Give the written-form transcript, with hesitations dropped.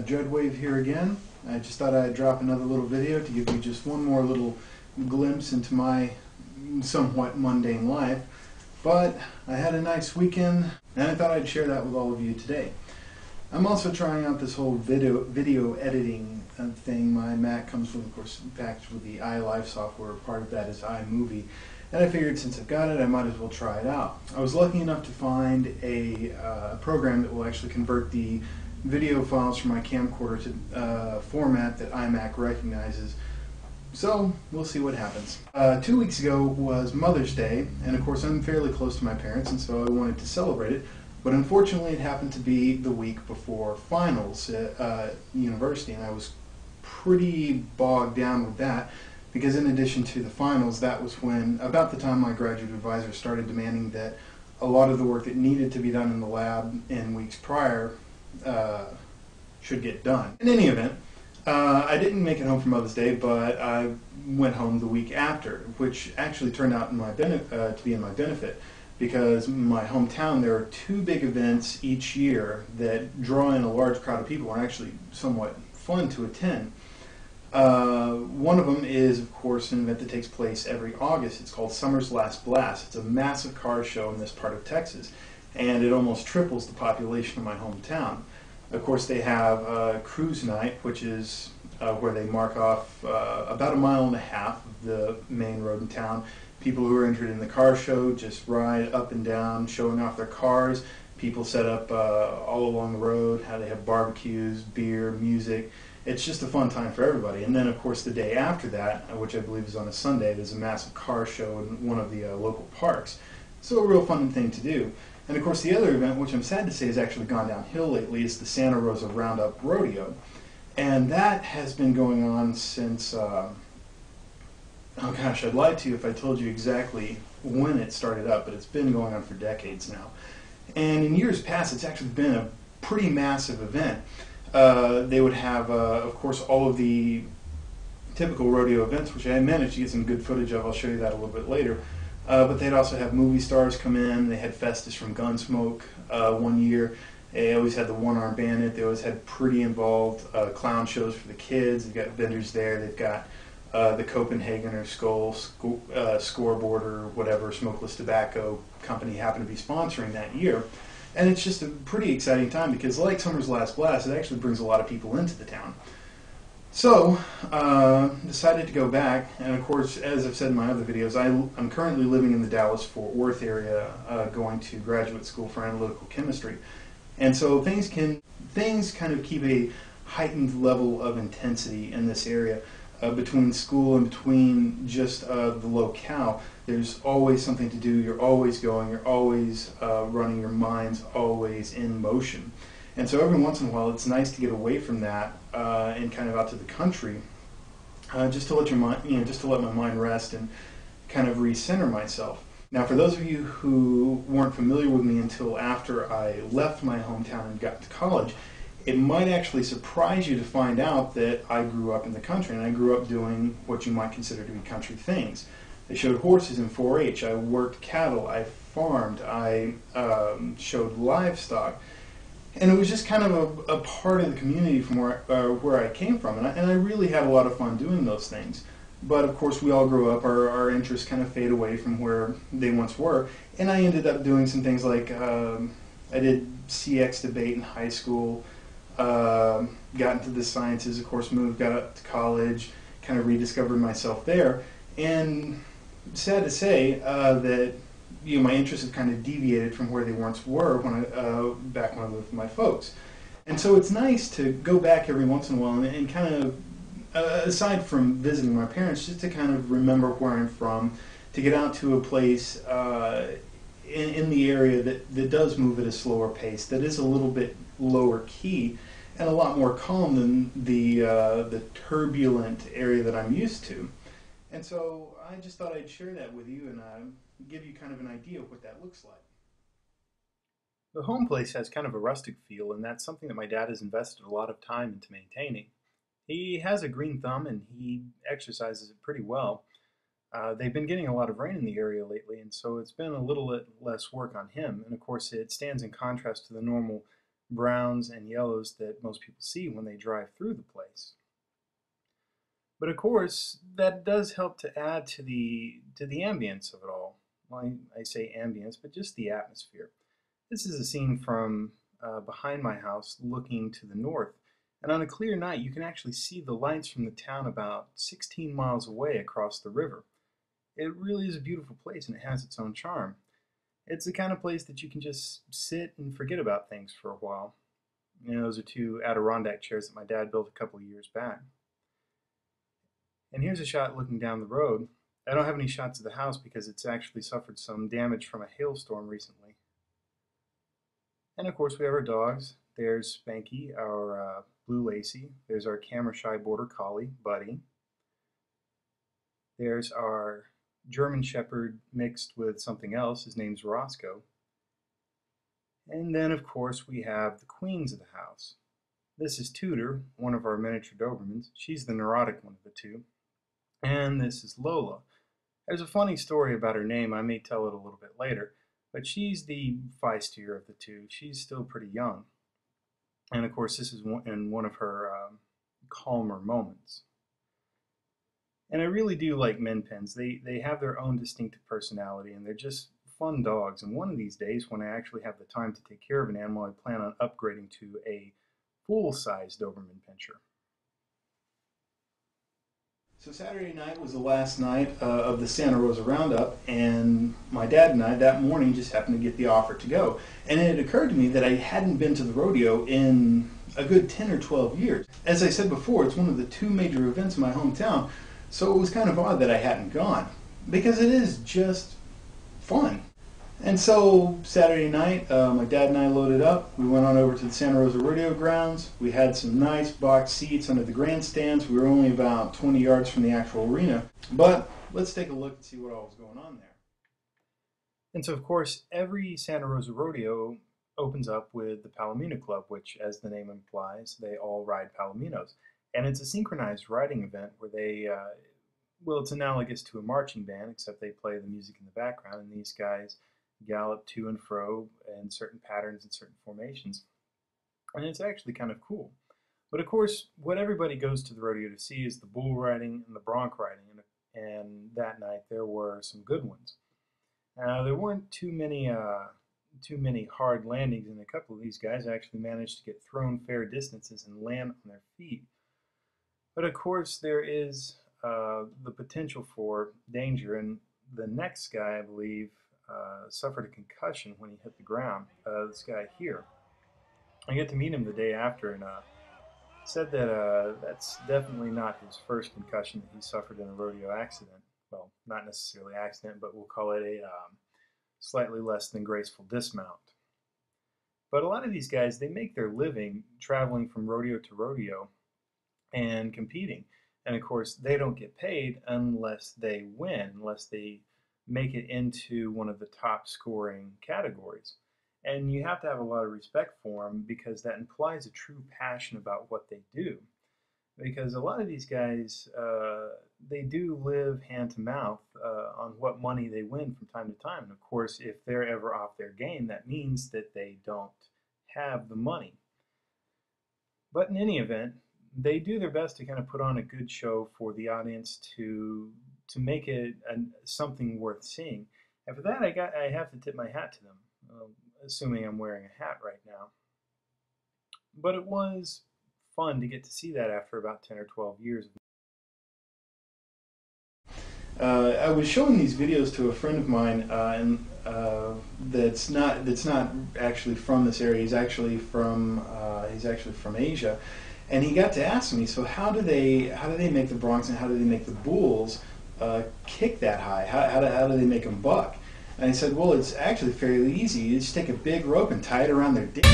Dreadwave here again. I just thought I'd drop another little video to give you just one more little glimpse into my somewhat mundane life. But I had a nice weekend, and I thought I'd share that with all of you today. I'm also trying out this whole video editing thing. My Mac comes with, of course, packaged with the iLife software. Part of that is iMovie. And I figured since I've got it, I might as well try it out. I was lucky enough to find a program that will actually convert the video files from my camcorder to format that iMac recognizes. So we'll see what happens. 2 weeks ago was Mother's Day, and of course I'm fairly close to my parents, and so I wanted to celebrate it. But unfortunately, it happened to be the week before finals at university, and I was pretty bogged down with that. Because in addition to the finals, that was when, about the time my graduate advisor started demanding that a lot of the work that needed to be done in the lab in weeks prior should get done. In any event, I didn't make it home for Mother's Day, but I went home the week after, which actually turned out to be in my benefit. Because in my hometown, there are two big events each year that draw in a large crowd of people and are actually somewhat fun to attend. One of them is, of course, an event that takes place every August. It's called Summer's Last Blast. It's a massive car show in this part of Texas, and it almost triples the population of my hometown. Of course, they have cruise night, which is where they mark off about 1.5 miles of the main road in town. People who are entered in the car show just ride up and down, showing off their cars. People set up all along the road, how they have barbecues, beer, music. It's just a fun time for everybody. And then, of course, the day after that, which I believe is on a Sunday, there's a massive car show in one of the local parks. So a real fun thing to do. And, of course, the other event, which I'm sad to say has actually gone downhill lately, is the Santa Rosa Rodeo. And that has been going on since, oh gosh, I'd lie to you if I told you exactly when it started up, but it's been going on for decades now. And in years past, it's actually been a pretty massive event. They would have, of course, all of the typical rodeo events, which I managed to get some good footage of. I'll show you that a little bit later. But they'd also have movie stars come in. They had Festus from Gunsmoke one year. They always had the One-Armed Bandit. They always had pretty involved clown shows for the kids. They've got vendors there. They've got the Copenhagen or Scoreboard or whatever smokeless tobacco company happened to be sponsoring that year. And it's just a pretty exciting time because, like Summer's Last Blast, it actually brings a lot of people into the town. So, decided to go back, and of course, as I've said in my other videos, I'm currently living in the Dallas-Fort Worth area, going to graduate school for analytical chemistry. And so things kind of keep a heightened level of intensity in this area. Between school and between just the locale, there's always something to do. You're always going, you're always running, your mind's always in motion. And so every once in a while, it's nice to get away from that and kind of out to the country, just to let your mind, just to let my mind rest and kind of recenter myself. Now, for those of you who weren't familiar with me until after I left my hometown and got to college, it might actually surprise you to find out that I grew up in the country, and I grew up doing what you might consider to be country things. I showed horses in 4-H, I worked cattle, I farmed, I showed livestock, and it was just kind of a part of the community from where I came from, and I really had a lot of fun doing those things. But of course we all grew up, our interests kind of fade away from where they once were, and I ended up doing some things like, I did CX debate in high school, got into the sciences, of course, got up to college, kind of rediscovered myself there, and sad to say that my interests have kind of deviated from where they once were back when I lived with my folks. And so it's nice to go back every once in a while and kind of, aside from visiting my parents, just to kind of remember where I'm from, to get out to a place in the area that does move at a slower pace, that is a little bit lower key and a lot more calm than the turbulent area that I'm used to. And so I just thought I'd share that with you and give you kind of an idea of what that looks like. The home place has kind of a rustic feel, and that's something that my dad has invested a lot of time into maintaining. He has a green thumb and he exercises it pretty well. They've been getting a lot of rain in the area lately, and so it's been a little less work on him. And of course, it stands in contrast to the normal browns and yellows that most people see when they drive through the place. But of course, that does help to add to the ambience of it all. Well, I say ambience, but just the atmosphere. This is a scene from behind my house looking to the north. And on a clear night, you can actually see the lights from the town about 16 miles away across the river. It really is a beautiful place and it has its own charm. It's the kind of place that you can just sit and forget about things for a while. You know, those are two Adirondack chairs that my dad built a couple of years back. And here's a shot looking down the road. I don't have any shots of the house because it's actually suffered some damage from a hailstorm recently. And of course we have our dogs. There's Spanky, our blue Lacey. There's our camera shy border collie, Buddy. There's our German Shepherd mixed with something else. His name's Roscoe. And then of course we have the queens of the house. This is Tudor, one of our miniature Dobermans. She's the neurotic one of the two. And this is Lola. There's a funny story about her name. I may tell it a little bit later, but she's the feistier of the two. She's still pretty young. And of course, this is in one of her calmer moments. And I really do like Min Pins. They have their own distinctive personality, and they're just fun dogs. And one of these days, when I actually have the time to take care of an animal, I plan on upgrading to a full-size Doberman Pinscher. So Saturday night was the last night of the Santa Rosa Roundup, and my dad and I that morning just happened to get the offer to go. And it occurred to me that I hadn't been to the rodeo in a good 10 or 12 years. As I said before, it's one of the two major events in my hometown, so it was kind of odd that I hadn't gone, because it is just fun. And so Saturday night, my dad and I loaded up. We went on over to the Santa Rosa Rodeo grounds. We had some nice box seats under the grandstands. We were only about 20 yards from the actual arena. But let's take a look and see what all was going on there. And so, of course, every Santa Rosa Rodeo opens up with the Palomino Club, which, as the name implies, they all ride Palominos. And it's a synchronized riding event where they, well, it's analogous to a marching band, except they play the music in the background, and these guys gallop to and fro in certain patterns and certain formations. And it's actually kind of cool. But of course, what everybody goes to the rodeo to see is the bull riding and the bronc riding. And that night there were some good ones. There weren't too many hard landings, and a couple of these guys actually managed to get thrown fair distances and land on their feet. But of course, there is the potential for danger. And the next guy, I believe, suffered a concussion when he hit the ground. This guy here. I get to meet him the day after, and said that that's definitely not his first concussion that he suffered in a rodeo accident. Well, not necessarily accident, but we'll call it a slightly less than graceful dismount. But a lot of these guys, they make their living traveling from rodeo to rodeo and competing. And of course, they don't get paid unless they win, unless they make it into one of the top scoring categories. And you have to have a lot of respect for them, because that implies a true passion about what they do. Because a lot of these guys, they do live hand to mouth on what money they win from time to time. And of course, if they're ever off their game, that means that they don't have the money. But in any event, they do their best to kind of put on a good show for the audience to make it something worth seeing. And for that, I have to tip my hat to them, assuming I'm wearing a hat right now. But it was fun to get to see that after about 10 or 12 years. I was showing these videos to a friend of mine, and that's not actually from this area. He's actually from Asia, and he got to ask me, so how do they make the broncs and how do they make the bulls kick that high? How do they make them buck? And I said, well, it's actually fairly easy. You just take a big rope and tie it around their dick.